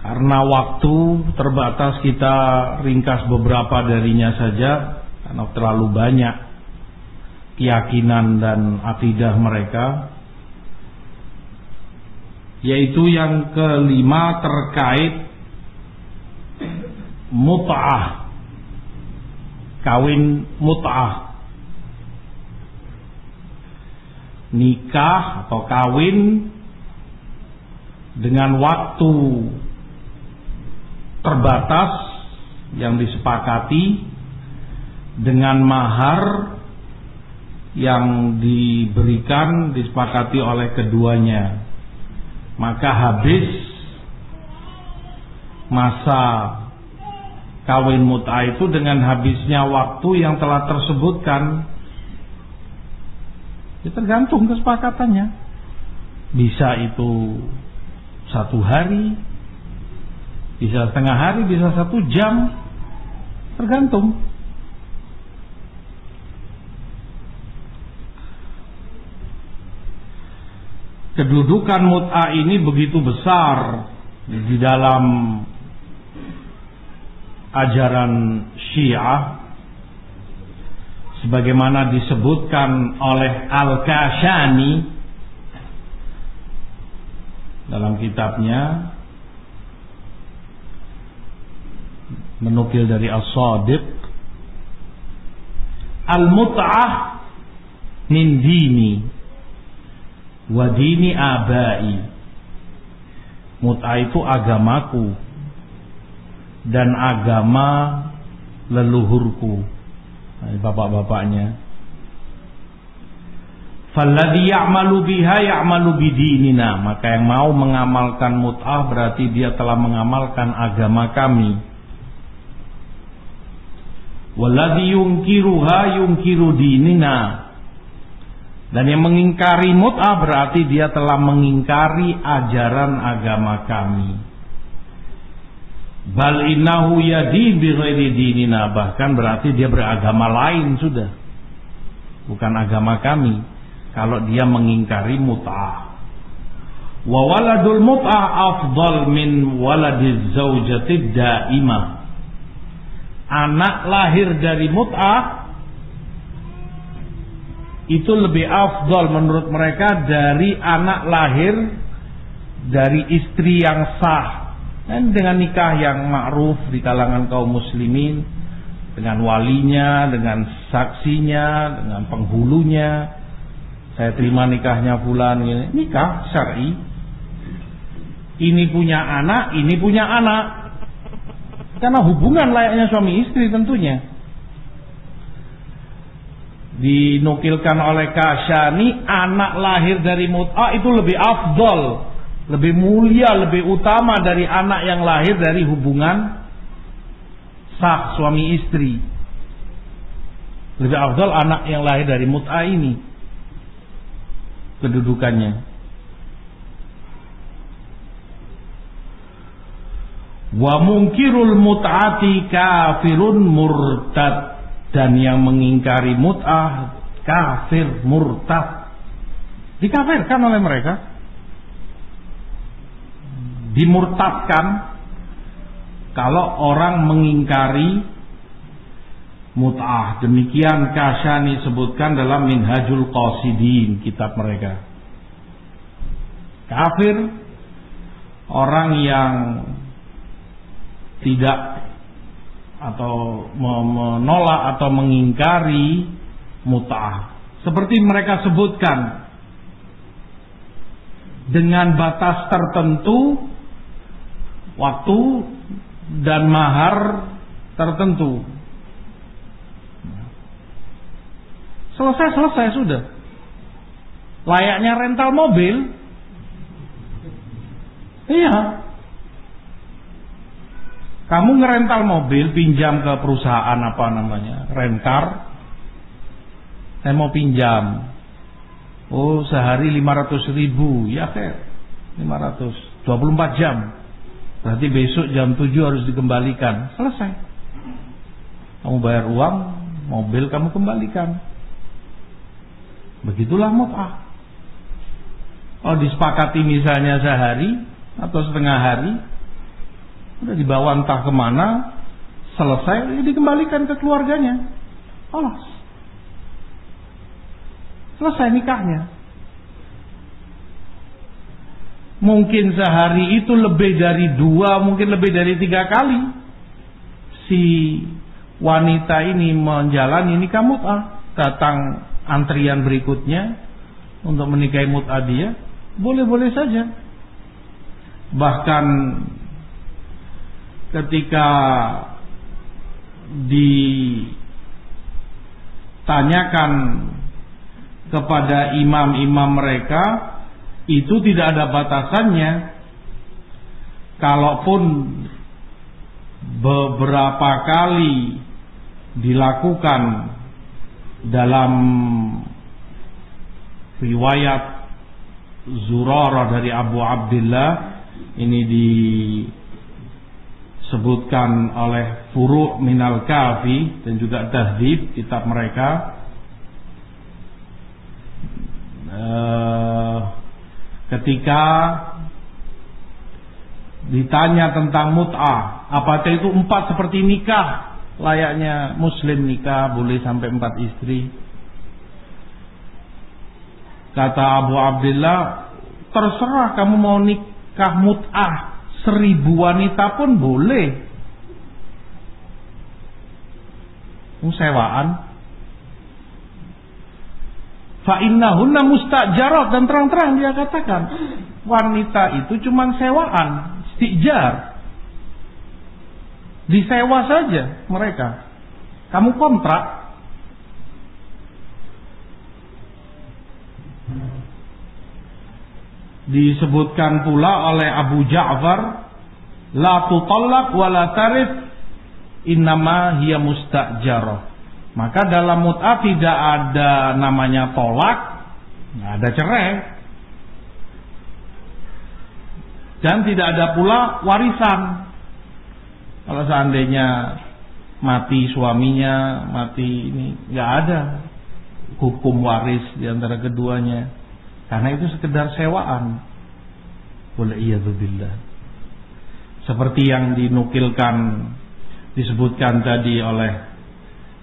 Karena waktu terbatas, kita ringkas beberapa darinya saja karena terlalu banyak keyakinan dan akidah mereka. Yaitu yang kelima terkait mut'ah, kawin mut'ah, nikah atau kawin dengan waktu terbatas yang disepakati, dengan mahar yang diberikan disepakati oleh keduanya. Maka habis masa kawin mut'ah itu dengan habisnya waktu yang telah tersebutkan. Ya, tergantung kesepakatannya. Bisa itu 1 hari, bisa setengah hari, bisa 1 jam, tergantung. Kedudukan mut'ah ini begitu besar di dalam ajaran Syiah, sebagaimana disebutkan oleh Al-Kashani dalam kitabnya, menukil dari As-Shadiq, al-mut'ah min dini wa dini abai. Mut'ah itu agamaku dan agama leluhurku, bapak-bapaknya. Falladhi ya'malu biha ya'malu bidinina. Maka yang mau mengamalkan mut'ah berarti dia telah mengamalkan agama kami. Walladhi yungkiruha yungkiru dinina. Dan yang mengingkari mut'ah berarti dia telah mengingkari ajaran agama kami. Bal innahu yadin bi ghairi dinina. Bahkan berarti dia beragama lain sudah, bukan agama kami, kalau dia mengingkari mut'ah. Wa waladul mut'ah afdal min waladiz zaujatid daimah. Anak lahir dari mut'ah itu lebih afdal menurut mereka dari anak lahir dari istri yang sah, dan dengan nikah yang ma'ruf di kalangan kaum muslimin, dengan walinya, dengan saksinya, dengan penghulunya. Saya terima nikahnya fulan, nikah syar'i. Ini punya anak, ini punya anak, karena hubungan layaknya suami istri tentunya. Dinukilkan oleh Kashani, anak lahir dari mut'ah itu lebih afdal, lebih mulia, lebih utama dari anak yang lahir dari hubungan sah suami istri. Lebih afdal anak yang lahir dari mut'ah ini kedudukannya. Wa munkirul mut'ati kafirun murtad. Dan yang mengingkari mut'ah kafir murtad, dikafirkan oleh mereka, dimurtadkan kalau orang mengingkari mut'ah. Demikian Kashani sebutkan dalam Minhajul Qasidin, kitab mereka. Kafir orang yang tidak atau menolak atau mengingkari mut'ah. Seperti mereka sebutkan, dengan batas tertentu, waktu dan mahar tertentu. Selesai sudah. Layaknya rental mobil. Iya. Kamu ngerental mobil, pinjam ke perusahaan apa namanya, rentar. Saya mau pinjam. Oh, sehari 500.000. Ya, Fer. 500. 24 jam. Berarti besok jam 7 harus dikembalikan. Selesai. Kamu bayar uang, mobil kamu kembalikan. Begitulah mut'ah. Kalau disepakati misalnya sehari atau setengah hari, Udah dibawa entah kemana, selesai dikembalikan ke keluarganya. Alas. Selesai nikahnya. Mungkin sehari itu lebih dari 2, mungkin lebih dari 3 kali si wanita ini menjalani nikah mut'ah. Datang antrian berikutnya untuk menikahi mut'ah dia, boleh-boleh saja. Bahkan ketika ditanyakan kepada imam-imam mereka, itu tidak ada batasannya. Kalaupun beberapa kali dilakukan dalam riwayat Zurarah dari Abu Abdullah, ini disebutkan oleh Furu' Minal Kafi dan juga Tahdhib, kitab mereka. Ketika ditanya tentang mut'ah, apakah itu 4 seperti nikah, layaknya muslim nikah boleh sampai 4 istri? Kata Abu Abdullah, terserah kamu mau nikah mut'ah 1000 wanita pun boleh. Sewaan. Fa innahunna mustajarat, dan terang-terang dia katakan wanita itu cuma sewaan, istijar. Disewa saja mereka. Kamu kontrak. Disebutkan pula oleh Abu Ja'far, la tutallaq wa la tarif, innama hiya mustajarah. Maka dalam mut'ah tidak ada namanya tolak, tidak ada cerai, dan tidak ada pula warisan. Kalau seandainya mati suaminya, mati ini, nggak ada hukum waris di antara keduanya, karena itu sekedar sewaan. Boleh iyadzubillah. Seperti yang dinukilkan, disebutkan tadi oleh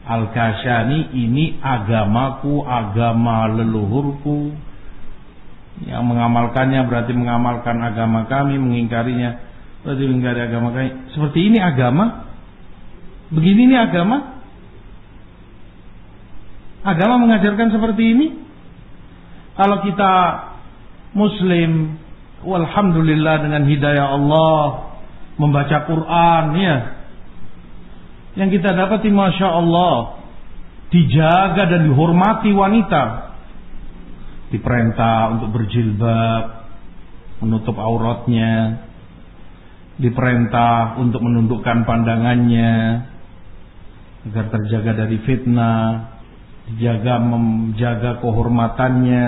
Al-Kashani, ini agamaku, agama leluhurku. Yang mengamalkannya berarti mengamalkan agama kami, mengingkarinya berarti mengingkari agama kami. Seperti ini agama? Begini ini agama? Agama mengajarkan seperti ini? Kalau kita muslim, walhamdulillah dengan hidayah Allah, membaca Quran, ya, yang kita dapati Masya Allah, dijaga dan dihormati wanita. Diperintah untuk berjilbab, menutup auratnya, diperintah untuk menundukkan pandangannya agar terjaga dari fitnah, menjaga kehormatannya,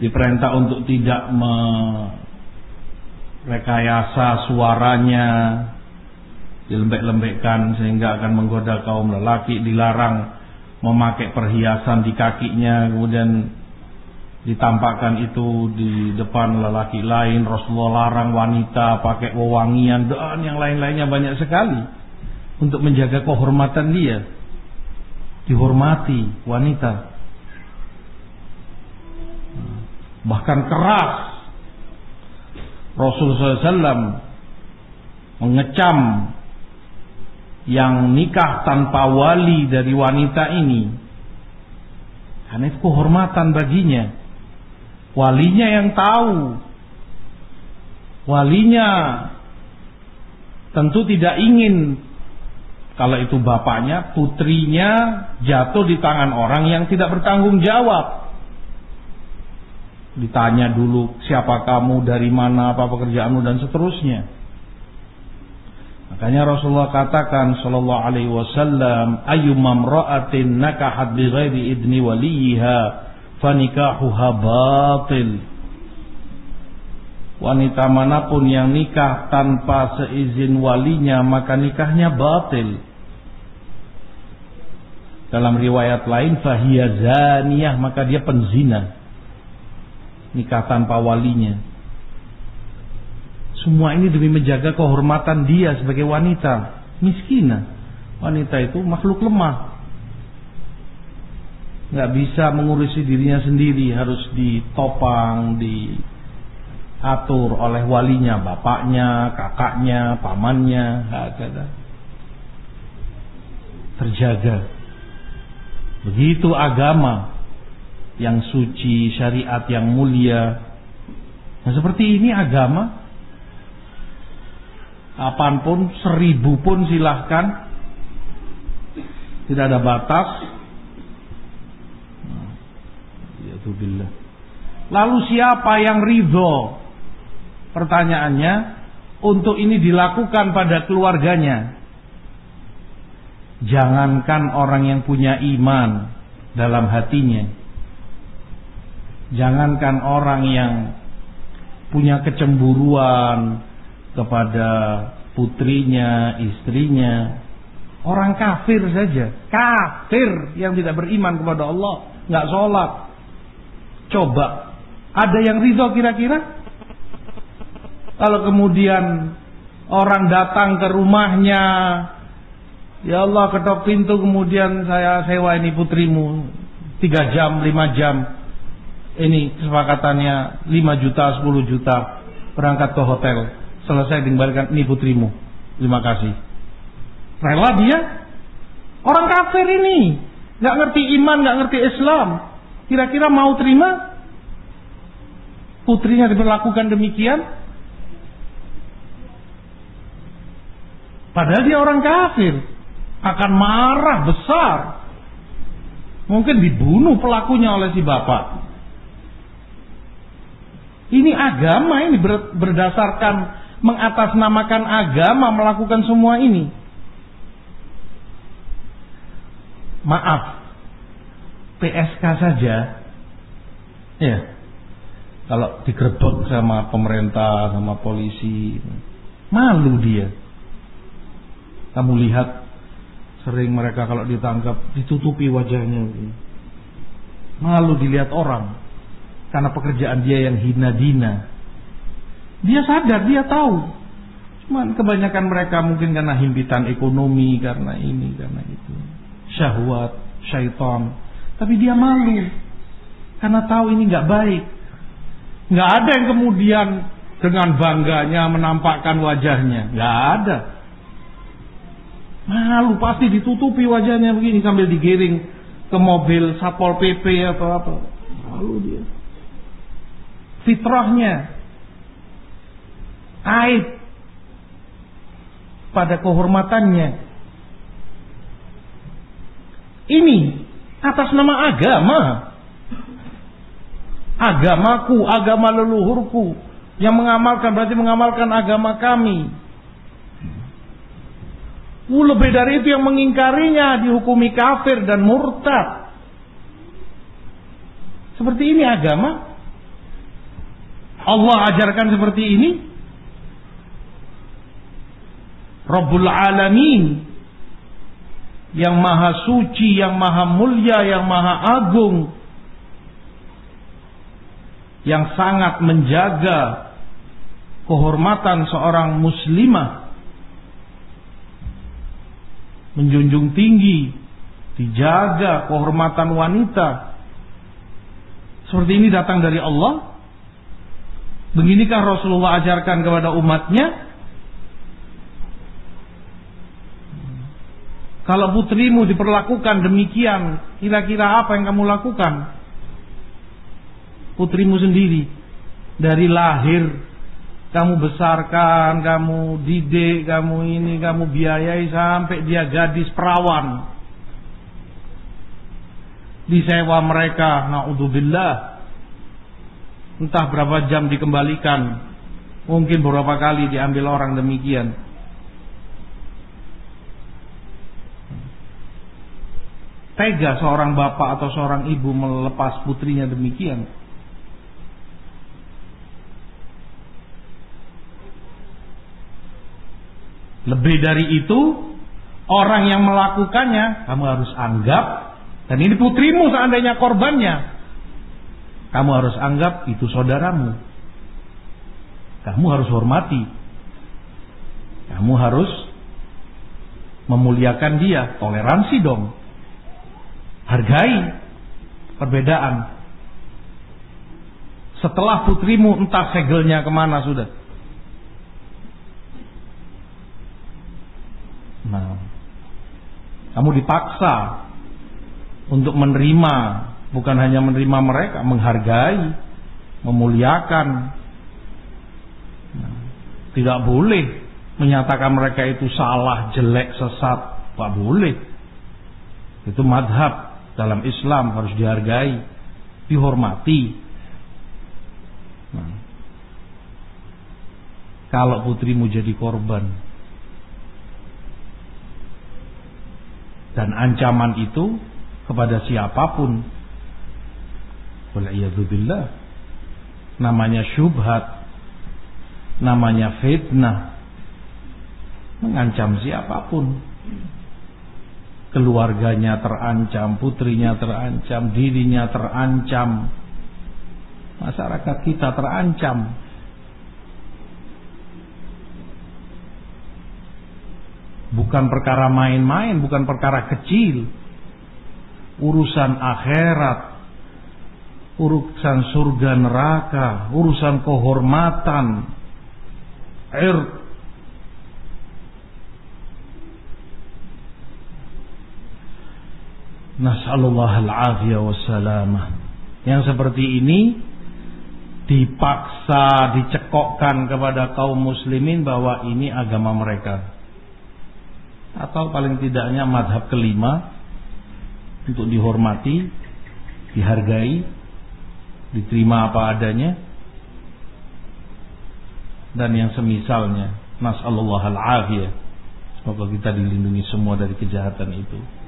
diperintah untuk tidak merekayasa suaranya, dilembek-lembekkan sehingga akan menggoda kaum lelaki, dilarang memakai perhiasan di kakinya kemudian ditampakkan itu di depan lelaki lain. Rasulullah larang wanita pakai wewangian dan yang lain-lainnya banyak sekali untuk menjaga kehormatan dia. Dihormati wanita, bahkan keras Rasulullah SAW mengecam yang nikah tanpa wali dari wanita ini, karena itu kehormatan baginya. Walinya yang tahu, walinya tentu tidak ingin kalau itu bapaknya, putrinya jatuh di tangan orang yang tidak bertanggung jawab. Ditanya dulu, siapa kamu, dari mana, apa pekerjaanmu, dan seterusnya. Makanya Rasulullah katakan sallallahu alaihi wasallam, ayyumma imra'atin nakahat bighairi idni waliha fanikahuha batil. Wanita manapun yang nikah tanpa seizin walinya, maka nikahnya batil. Dalam riwayat lain, fahiya zaniyah, maka dia penzina. Nikah tanpa walinya. Semua ini demi menjaga kehormatan dia sebagai wanita miskinah. Wanita itu makhluk lemah, nggak bisa mengurusi dirinya sendiri, harus ditopang, diatur oleh walinya, bapaknya, kakaknya, pamannya, terjaga. Begitu agama yang suci, syariat yang mulia. Nah, seperti ini agama, apapun, 1000 pun silahkan, tidak ada batas. Lalu siapa yang ridho? Pertanyaannya, untuk ini dilakukan pada keluarganya. Jangankan orang yang punya iman dalam hatinya, jangankan orang yang punya kecemburuan kepada putrinya, istrinya, orang kafir saja, kafir yang tidak beriman kepada Allah, nggak sholat. Coba, ada yang ridho kira-kira? Kalau kemudian orang datang ke rumahnya, ya Allah ketok pintu, kemudian saya sewa ini putrimu 3 jam, 5 jam, ini kesepakatannya 5 juta, 10 juta, berangkat ke hotel, selesai dikembalikan, ini putrimu, terima kasih. Rela dia? Orang kafir ini, nggak ngerti iman, nggak ngerti Islam, kira-kira mau terima? Putrinya diperlakukan demikian? Padahal dia orang kafir, akan marah besar. Mungkin dibunuh pelakunya oleh si bapak. Ini agama, ini berdasarkan mengatasnamakan agama melakukan semua ini. Maaf, PSK saja, ya, kalau digerebek sama pemerintah, sama polisi, malu dia. Kamu lihat, sering mereka kalau ditangkap ditutupi wajahnya, malu dilihat orang, karena pekerjaan dia yang hina-dina. Dia sadar, dia tahu, cuman kebanyakan mereka mungkin karena himpitan ekonomi, karena ini, karena itu, syahwat, syaitan. Tapi dia malu karena tahu ini nggak baik. Nggak ada yang kemudian dengan bangganya menampakkan wajahnya, nggak ada. Malu, pasti ditutupi wajahnya begini sambil digiring ke mobil Satpol PP atau apa. Malu dia. Fitrahnya aib pada kehormatannya. Ini atas nama agama. Agamaku, agama leluhurku. Yang mengamalkan berarti mengamalkan agama kami. Lebih dari itu yang mengingkarinya dihukumi kafir dan murtad. Seperti ini agama. Allah ajarkan seperti ini. Rabbul Alamin, yang maha suci, yang maha mulia, yang maha agung, yang sangat menjaga kehormatan seorang muslimah, menjunjung tinggi, dijaga kehormatan wanita. Seperti ini datang dari Allah. Beginikah Rasulullah ajarkan kepada umatnya? Kalau putrimu diperlakukan demikian, kira-kira apa yang kamu lakukan? Putrimu sendiri, dari lahir kamu besarkan, kamu didik, kamu ini, kamu biayai sampai dia gadis perawan. Disewa mereka, naudzubillah, entah berapa jam dikembalikan, mungkin beberapa kali diambil orang demikian. Tega seorang bapak atau seorang ibu melepas putrinya demikian. Lebih dari itu, orang yang melakukannya kamu harus anggap, dan ini putrimu seandainya korbannya, kamu harus anggap itu saudaramu. Kamu harus hormati. Kamu harus memuliakan dia. Toleransi dong. Hargai perbedaan. Setelah putrimu entah segelnya kemana sudah. Nah, kamu dipaksa untuk menerima, bukan hanya menerima mereka, menghargai, memuliakan. Nah, tidak boleh menyatakan mereka itu salah, jelek, sesat. Tak boleh. Itu madhab dalam Islam, harus dihargai, dihormati. Nah, kalau putrimu jadi korban dan ancaman itu kepada siapapun, wal'iyadzubillah, namanya syubhat, namanya fitnah, mengancam siapapun. Keluarganya terancam, putrinya terancam, dirinya terancam, masyarakat kita terancam. Bukan perkara main-main, bukan perkara kecil. Urusan akhirat, urusan surga neraka, urusan kehormatan, Nas'alullah al-afiyah wassalamah. Yang seperti ini dipaksa, dicekokkan kepada kaum muslimin bahwa ini agama mereka, atau paling tidaknya madhab kelima, untuk dihormati, dihargai, diterima apa adanya, dan yang semisalnya. Nas'alullah al-afiyah. Semoga kita dilindungi semua dari kejahatan itu.